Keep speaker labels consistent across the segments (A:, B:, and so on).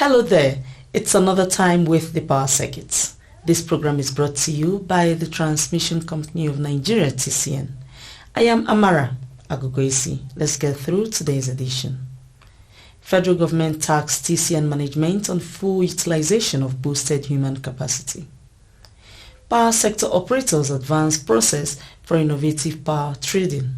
A: Hello there, it's another time with the Power Circuits. This program is brought to you by the Transmission Company of Nigeria, TCN. I am Amara Agogoisi. Let's get through today's edition. Federal government taxed TCN management on full utilization of boosted human capacity. Power sector operators advance process for innovative power trading.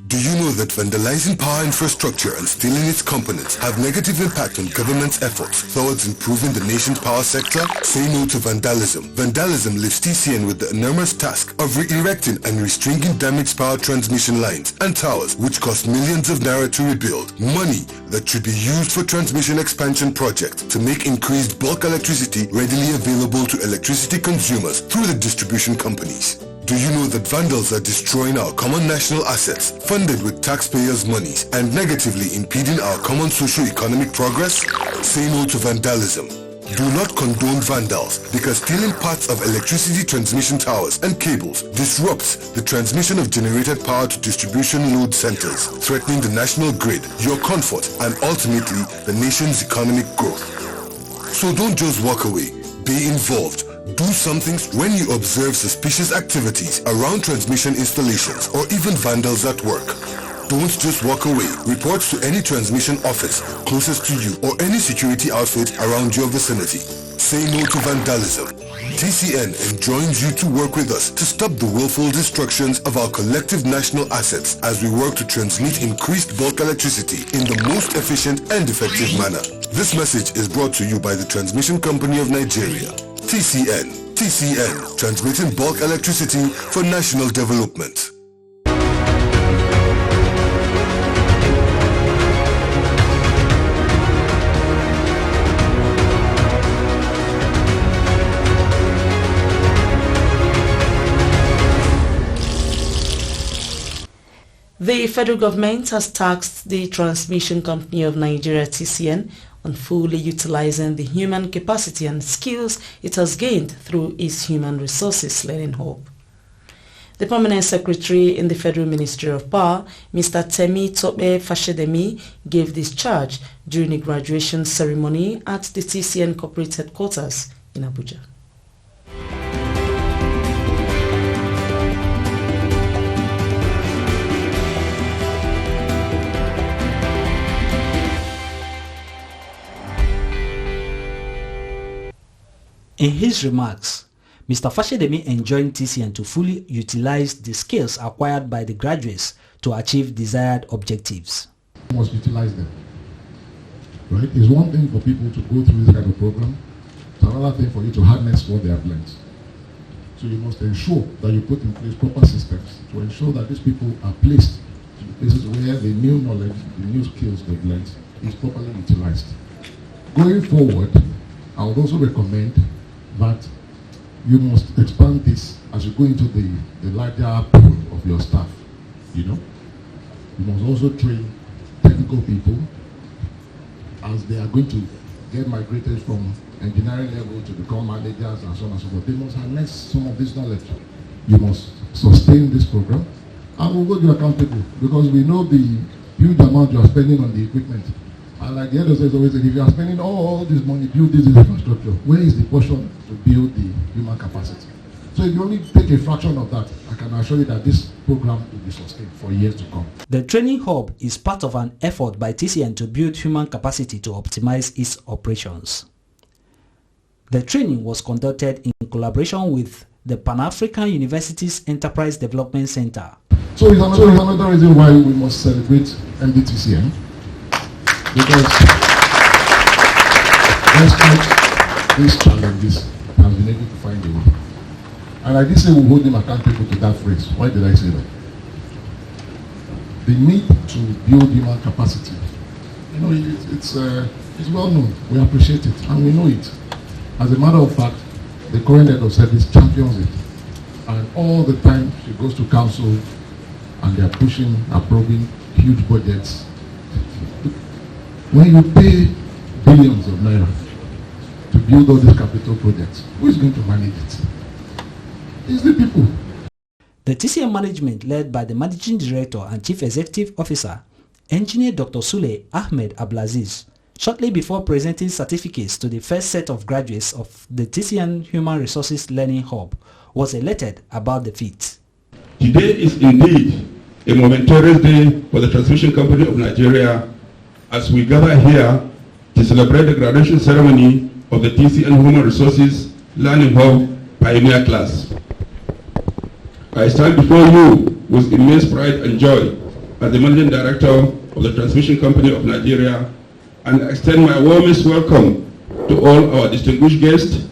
B: Do you know that vandalizing power infrastructure and stealing its components have negative impact on government's efforts towards improving the nation's power sector? Say no to vandalism. Vandalism leaves TCN with the enormous task of re-erecting and restringing damaged power transmission lines and towers, which cost millions of naira to rebuild. Money that should be used for transmission expansion projects to make increased bulk electricity readily available to electricity consumers through the distribution companies. Do you know that vandals are destroying our common national assets, funded with taxpayers' monies, and negatively impeding our common socio-economic progress? Say no to vandalism. Do not condone vandals, because stealing parts of electricity transmission towers and cables disrupts the transmission of generated power to distribution load centers, threatening the national grid, your comfort, and ultimately the nation's economic growth. So don't just walk away. Be involved. Do something when you observe suspicious activities around transmission installations or even vandals at work. Don't just walk away. Report to any transmission office closest to you or any security outfit around your vicinity. Say no to vandalism. TCN enjoins you to work with us to stop the willful destructions of our collective national assets as we work to transmit increased bulk electricity in the most efficient and effective manner. This message is brought to you by the Transmission Company of Nigeria. TCN, transmitting bulk electricity for national development.
A: The federal government has tasked the Transmission Company of Nigeria, TCN, on fully utilizing the human capacity and skills it has gained through its Human Resources Learning Hub. The Permanent Secretary in the Federal Ministry of Power, Mr. Temi Tope Fashedemi, gave this charge during a graduation ceremony at the TCN Corporate Headquarters in Abuja.
C: In his remarks, Mr. Fashedemi enjoined TCN to fully utilize the skills acquired by the graduates to achieve desired objectives.
D: You must utilize them. Right? It's one thing for people to go through this kind of program. It's another thing for you to harness what they have learned. So you must ensure that you put in place proper systems to ensure that these people are placed in places where the new knowledge, the new skills they've learned is properly utilized. Going forward, I would also recommend that you must expand this as you go into the larger pool of your staff. You must also train technical people as they are going to get migrated from engineering level to become managers and so on and so forth. They must harness some of this knowledge. You must sustain this program and we'll hold you accountable, because we know the huge amount you are spending on the equipment. And like the other says always, if you are spending all this money, build this infrastructure, where is the portion to build the human capacity? So if you only take a fraction of that, I can assure you that this program will be sustained for years to come.
C: The training hub is part of an effort by TCN to build human capacity to optimize its operations. The training was conducted in collaboration with the Pan-African University's Enterprise Development Center.
D: So it's another reason why we must celebrate MDTCN. Because despite these challenges, we have been able to find a way. And I did say we'll hold them accountable to that phrase. Why did I say that? The need to build human capacity. It's well known. We appreciate it and we know it. As a matter of fact, the current head of service champions it. And all the time she goes to council and they are pushing, approving huge budgets. When you pay billions of naira to build all these capital projects, who is going to manage it? It's the people.
C: The TCN management, led by the Managing Director and Chief Executive Officer, Engineer Dr. Sule Ahmed Ablaziz, shortly before presenting certificates to the first set of graduates of the TCN Human Resources Learning Hub, was elated about the feat.
E: Today is indeed a momentous day for the Transmission Company of Nigeria as we gather here to celebrate the graduation ceremony of the TCN Human Resources Learning Hub Pioneer Class. I stand before you with immense pride and joy as the Managing Director of the Transmission Company of Nigeria, and extend my warmest welcome to all our distinguished guests,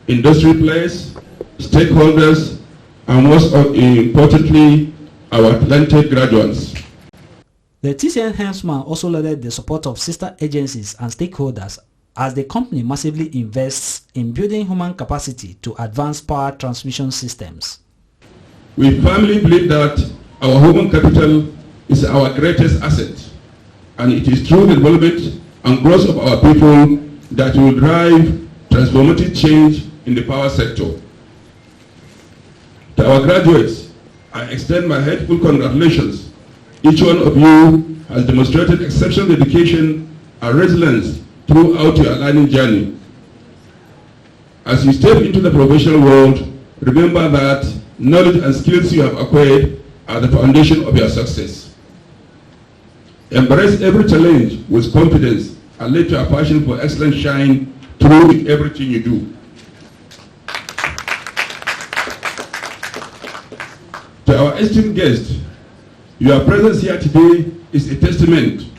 E: industry players, stakeholders, and most importantly, our talented graduates.
C: The TCN helmsman also lauded the support of sister agencies and stakeholders as the company massively invests in building human capacity to advance power transmission systems.
E: We firmly believe that our human capital is our greatest asset, and it is through the development and growth of our people that will drive transformative change in the power sector. To our graduates, I extend my heartfelt congratulations. Each one of you has demonstrated exceptional dedication and resilience throughout your learning journey. As you step into the professional world, remember that knowledge and skills you have acquired are the foundation of your success. Embrace every challenge with confidence and let your passion for excellence shine through in everything you do. To our esteemed guests, your presence here today is a testament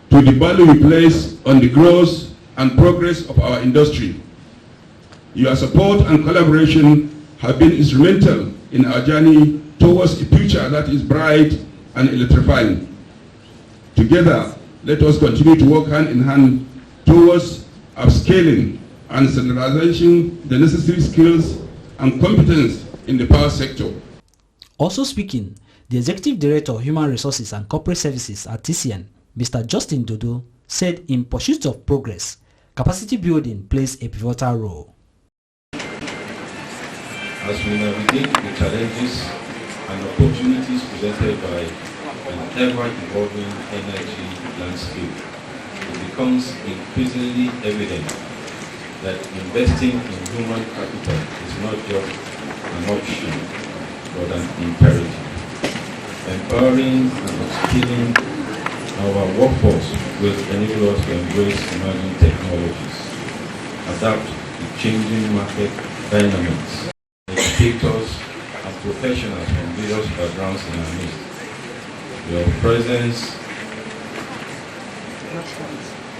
E: to the value we place on the growth and progress of our industry. Your support and collaboration have been instrumental in our journey towards a future that is bright and electrifying. Together, let us continue to work hand in hand towards upscaling and standardizing the necessary skills and competence in the power sector.
C: Also speaking, the Executive Director of Human Resources and Corporate Services at TCN, Mr. Justin Dodo, said in pursuit of progress, capacity building plays a pivotal role.
F: As we navigate the challenges and opportunities presented by an ever-evolving energy landscape, it becomes increasingly evident that investing in human capital is not just an option, but an imperative. Empowering and upskilling our workforce will enable us to embrace emerging technologies, adapt to changing market dynamics, educators and professionals from various backgrounds in our midst. Your presence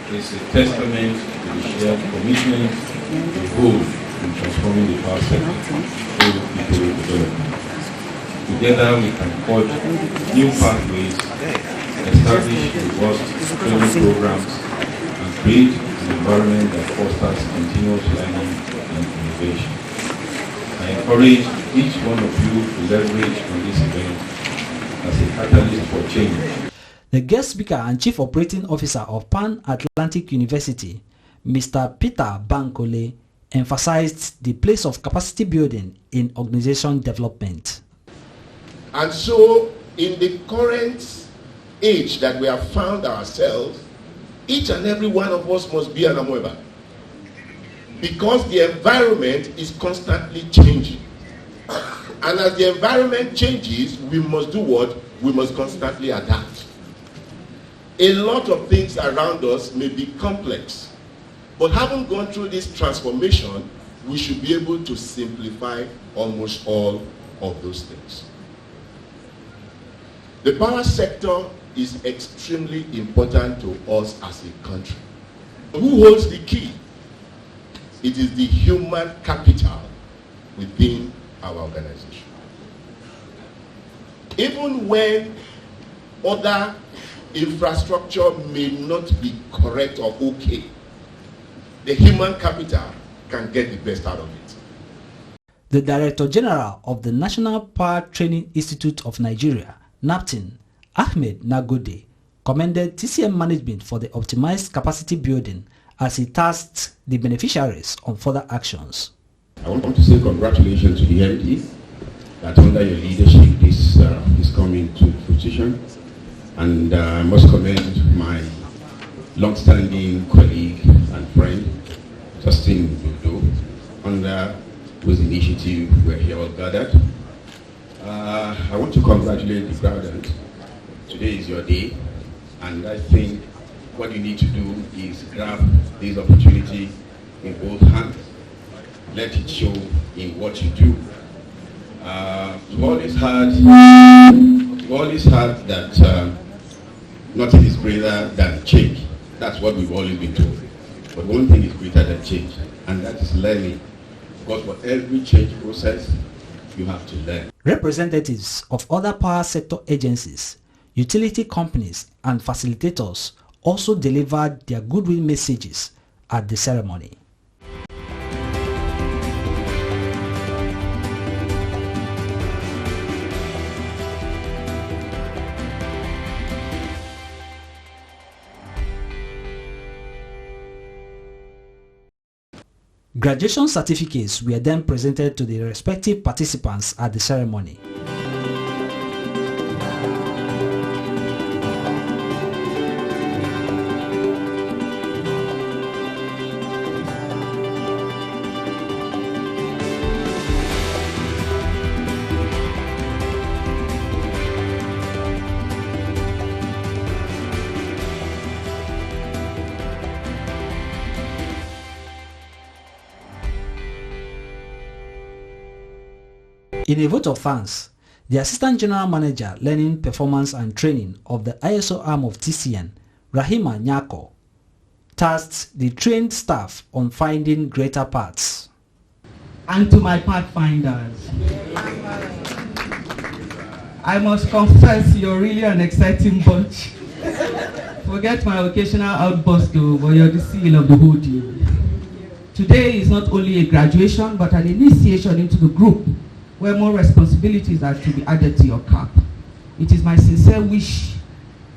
F: is a testament to the shared commitment to hold in transforming the power sector through people development. Together we can forge new pathways, establish robust training programs, and create an environment that fosters continuous learning and innovation. I encourage each one of you to leverage on this event as a catalyst for change.
C: The guest speaker and Chief Operating Officer of Pan Atlantic University, Mr. Peter Bankole, emphasized the place of capacity building in organization development.
G: And so, in the current age that we have found ourselves, each and every one of us must be an amoeba. Because the environment is constantly changing. And as the environment changes, we must do what? We must constantly adapt. A lot of things around us may be complex, but having gone through this transformation, we should be able to simplify almost all of those things. The power sector is extremely important to us as a country. Who holds the key? It is the human capital within our organization. Even when other infrastructure may not be correct or okay, the human capital can get the best out of it.
C: The Director General of the National Power Training Institute of Nigeria, NAPTIN, Ahmed Nagode, commended TCM management for the optimized capacity building as he tasked the beneficiaries on further actions.
E: I want to say congratulations to the MD that under your leadership this is coming to fruition, and I must commend my long-standing colleague and friend, Justin Dodo, under whose initiative we're here all gathered. I want to congratulate the crowd. Today is your day, and I think what you need to do is grab this opportunity in both hands. Let it show in what you do. We've always heard that nothing is greater than change. That's what we've always been told. But one thing is greater than change, and that is learning. Because for every change process, you have to learn.
C: Representatives of other power sector agencies, utility companies, and facilitators also delivered their goodwill messages at the ceremony. Graduation certificates were then presented to the respective participants at the ceremony. In a vote of thanks, the Assistant General Manager, Learning, Performance and Training of the ISO arm of TCN, Rahima Nyako, tasked the trained staff on finding greater paths.
H: And to my pathfinders, I must confess you're really an exciting bunch. Forget my occasional outburst though, but you're the seal of the whole deal. Today is not only a graduation, but an initiation into the group where more responsibilities are to be added to your cap. It is my sincere wish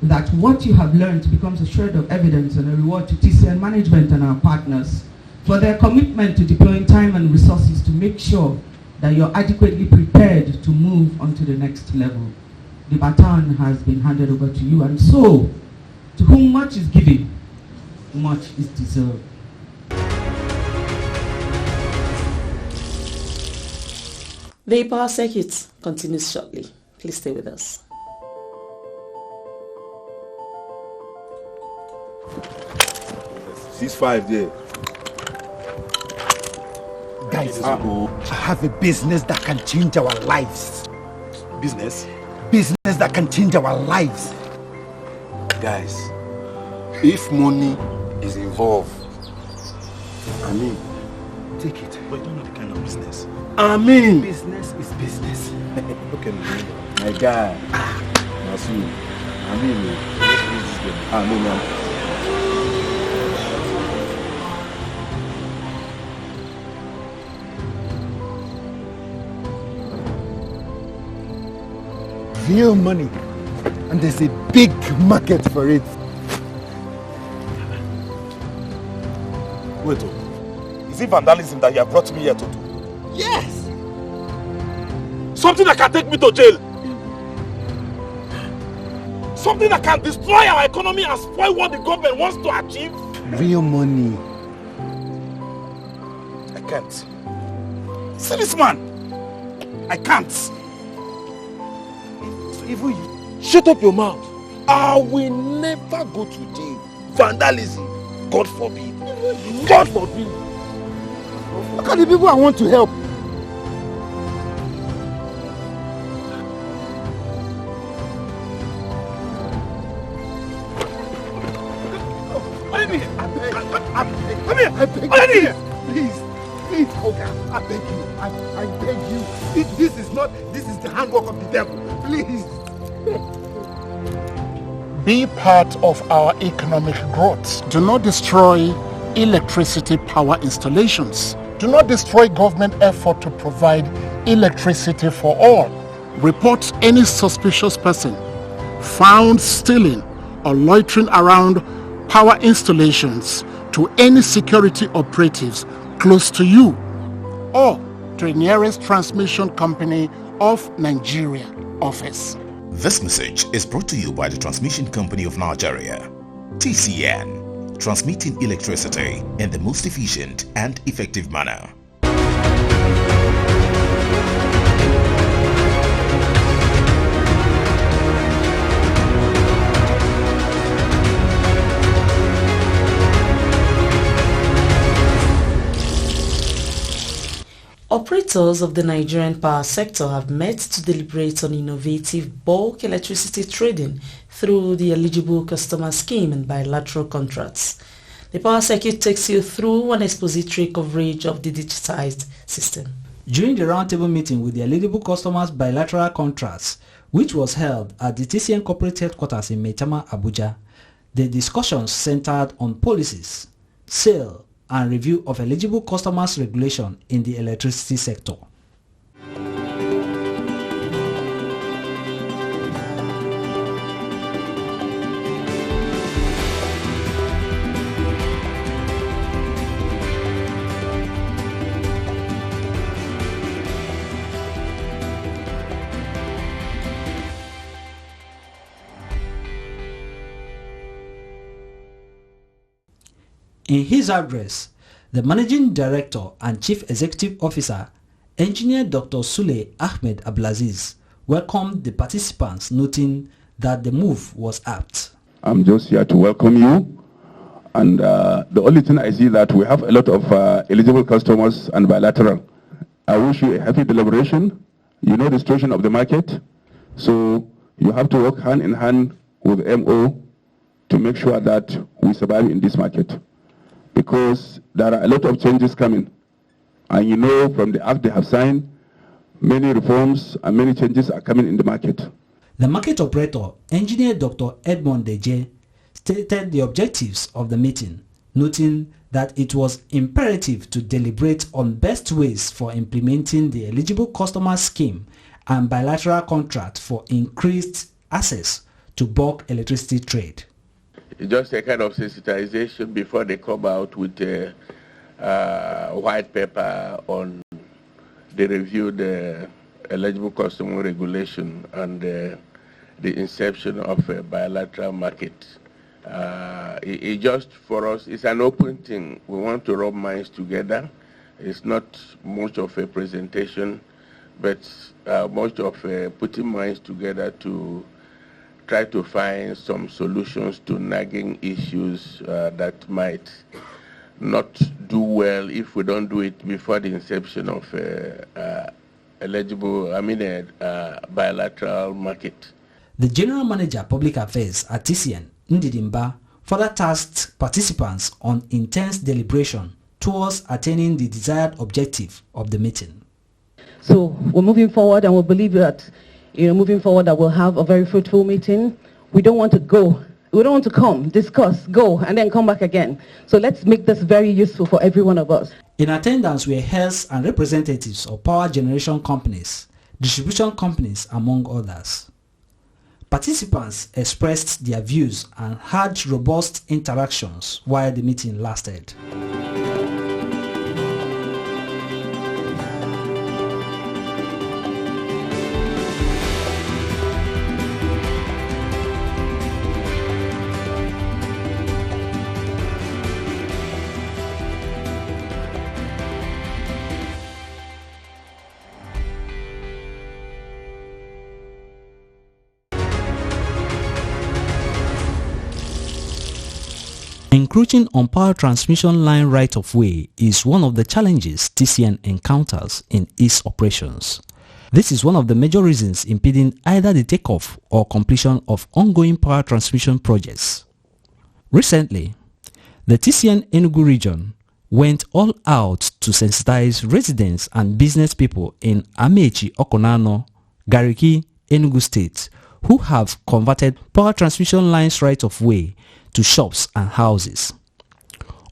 H: that what you have learned becomes a shred of evidence and a reward to TCN management and our partners for their commitment to deploying time and resources to make sure that you're adequately prepared to move on to the next level. The baton has been handed over to you, and so, to whom much is given, much is deserved.
A: The power circuit continues shortly. Please stay with us.
I: Ceasefire there.
J: Guys, I have a business that can change our lives.
I: Business?
J: Business that can change our lives.
I: Guys, if money is involved, I mean, take it.
J: But you don't know the kind of business.
I: I mean,
J: Business is business.
I: okay, my guy. Nasu. I mean, let's use this game. I mean,
J: Real money. And there's a big market for it.
I: wait, is it vandalism that you have brought me here to do?
J: Yes!
I: Something that can take me to jail. Something that can destroy our economy and spoil what the government wants to achieve.
J: Real money.
I: I can't. See this man. I can't.
J: Even you.
I: Shut up your mouth. I will never go to jail. Vandalism. God forbid. God forbid.
J: Look at the people I want to help.
I: I beg you.
J: Please, Oga, I beg you. I beg you. This is the handwork of the devil. Please.
K: Be part of our economic growth. Do not destroy electricity power installations. Do not destroy government effort to provide electricity for all. Report any suspicious person found stealing or loitering around power installations to any security operatives close to you or to the nearest transmission company of Nigeria office.
L: This message is brought to you by the Transmission Company of Nigeria, TCN. transmitting electricity in the most efficient and effective manner.
A: Operators of the Nigerian power sector have met to deliberate on innovative bulk electricity trading through the eligible customer scheme and bilateral contracts. The power circuit takes you through an expository coverage of the digitized system.
C: During the roundtable meeting with the eligible customers bilateral contracts, which was held at the TCN corporate headquarters in Maitama, Abuja, the discussions centered on policies, sale, and review of eligible customers regulation in the electricity sector. In his address, the Managing Director and Chief Executive Officer, Engineer Dr. Sule Ahmed Abdulaziz, welcomed the participants, noting that the move was apt.
E: I'm just here to welcome you. And the only thing I see that we have a lot of eligible customers and bilateral. I wish you a happy deliberation. You know the situation of the market. So you have to work hand in hand with MO to make sure that we survive in this market. Because there are a lot of changes coming. And you know from the act they have signed, many reforms and many changes are coming in the market.
C: The market operator, Engineer Dr. Edmond Deje, stated the objectives of the meeting, noting that it was imperative to deliberate on best ways for implementing the eligible customer scheme and bilateral contract for increased access to bulk electricity trade.
M: Just a kind of sensitization before they come out with a white paper on the reviewed eligible customer regulation and the inception of a bilateral market. It just for us, it's an open thing. We want to rub minds together. It's not much of a presentation, but much of putting minds together to try to find some solutions to nagging issues that might not do well if we don't do it before the inception of bilateral market.
C: The General Manager Public Affairs at TCN, Ndidimba, further tasked participants on intense deliberation towards attaining the desired objective of the meeting.
N: So we're moving forward, and we believe that moving forward that we'll have a very fruitful meeting. We don't want to go. We don't want to come, discuss, go, and then come back again. So let's make this very useful for every one of us.
C: In attendance were heads and representatives of power generation companies, distribution companies, among others. Participants expressed their views and had robust interactions while the meeting lasted. Encroaching on power transmission line right-of-way is one of the challenges TCN encounters in its operations. This is one of the major reasons impeding either the takeoff or completion of ongoing power transmission projects. Recently, the TCN Enugu region went all out to sensitize residents and business people in Amechi Okonano, Gariki, Enugu State, who have converted power transmission lines right-of-way to shops and houses.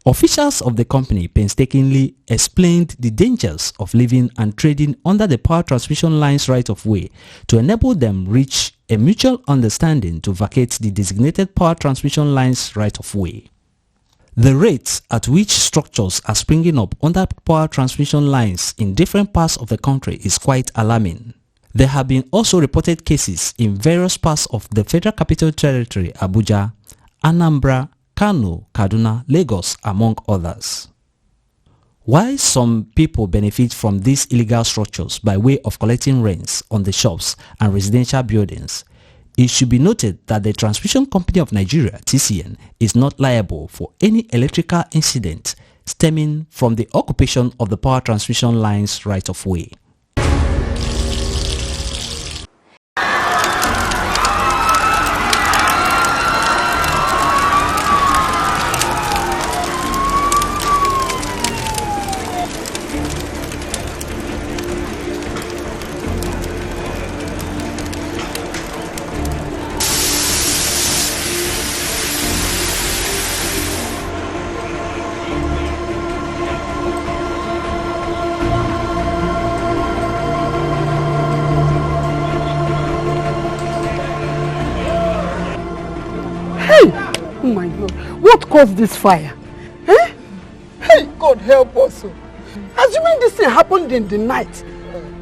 C: Officials of the company painstakingly explained the dangers of living and trading under the power transmission lines right-of-way to enable them reach a mutual understanding to vacate the designated power transmission lines right-of-way. The rates at which structures are springing up under power transmission lines in different parts of the country is quite alarming. There have been also reported cases in various parts of the Federal Capital Territory, Abuja, Anambra, Kano, Kaduna, Lagos, among others. While some people benefit from these illegal structures by way of collecting rents on the shops and residential buildings, it should be noted that the Transmission Company of Nigeria, TCN, is not liable for any electrical incident stemming from the occupation of the power transmission line's right-of-way.
O: Oh my God, what caused this fire? Eh? Hey, God help us. Assuming this thing happened in the night,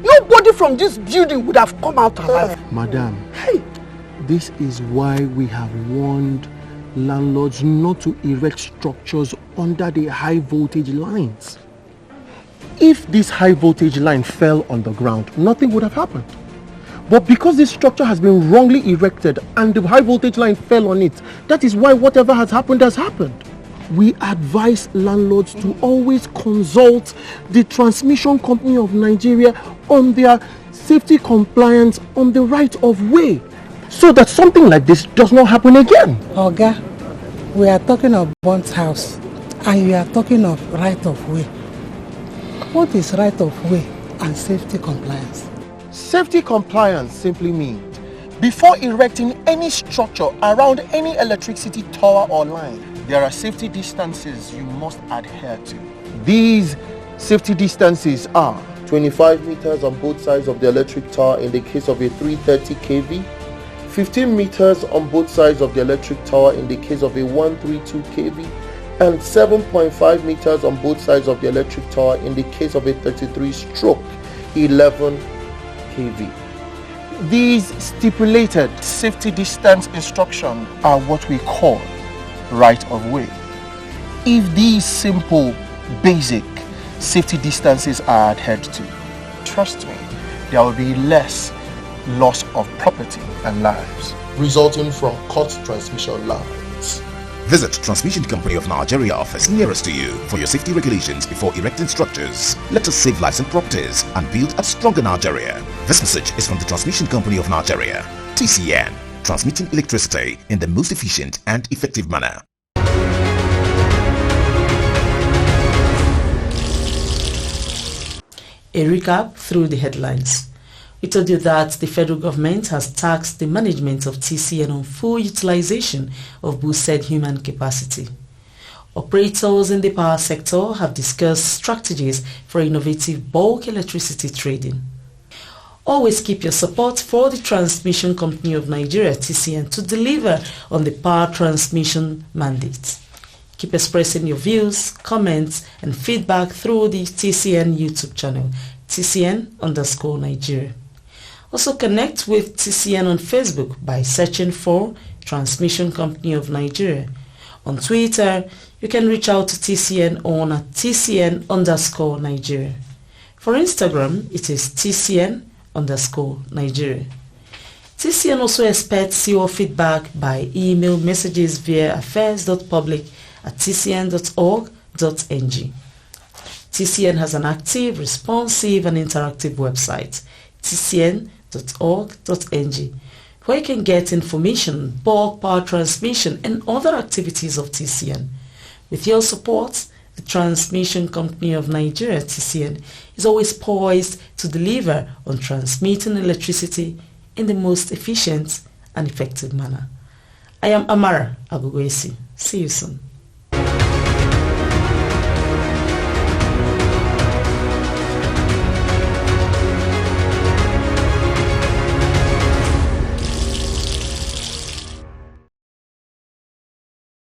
O: nobody from this building would have come out alive.
P: Madam, hey, this is why we have warned landlords not to erect structures under the high voltage lines. If this high voltage line fell on the ground, nothing would have happened. But because this structure has been wrongly erected and the high voltage line fell on it, that is why whatever has happened has happened. We advise landlords to always consult the Transmission Company of Nigeria on their safety compliance on the right of way, so that something like this does not happen again.
O: Oga, we are talking of burnt house and you are talking of right of way. What is right of way and safety compliance?
P: Safety compliance simply means before erecting any structure around any electricity tower or line, there are safety distances you must adhere to. These safety distances are 25 meters on both sides of the electric tower in the case of a 330 kV, 15 meters on both sides of the electric tower in the case of a 132 kV, and 7.5 meters on both sides of the electric tower in the case of a 33/11 kV. These stipulated safety distance instructions are what we call right of way. If these simple, basic safety distances are adhered to, trust me, there will be less loss of property and lives resulting from cut transmission lines.
L: Visit Transmission Company of Nigeria office nearest to you for your safety regulations before erecting structures. Let us save lives and properties and build a stronger Nigeria. This message is from the Transmission Company of Nigeria, TCN, transmitting electricity in the most efficient and effective manner.
A: A recap through the headlines. We told you that the federal government has tasked the management of TCN on full utilization of boosted human capacity. Operators in the power sector have discussed strategies for innovative bulk electricity trading. Always keep your support for the Transmission Company of Nigeria, TCN, to deliver on the power transmission mandate. Keep expressing your views, comments, and feedback through the TCN YouTube channel, TCN_Nigeria. Also connect with TCN on Facebook by searching for Transmission Company of Nigeria. On Twitter, you can reach out to TCN on @TCN_Nigeria. For Instagram, it is TCN_Nigeria. TCN also expects your feedback by email messages via affairs.public@tcn.org.ng. TCN has an active, responsive and interactive website, tcn.org.ng, where you can get information, bulk power transmission and other activities of TCN. With your support, the Transmission Company of Nigeria, TCN, is always poised to deliver on transmitting electricity in the most efficient and effective manner. I am Amara Agugwesi. See you soon.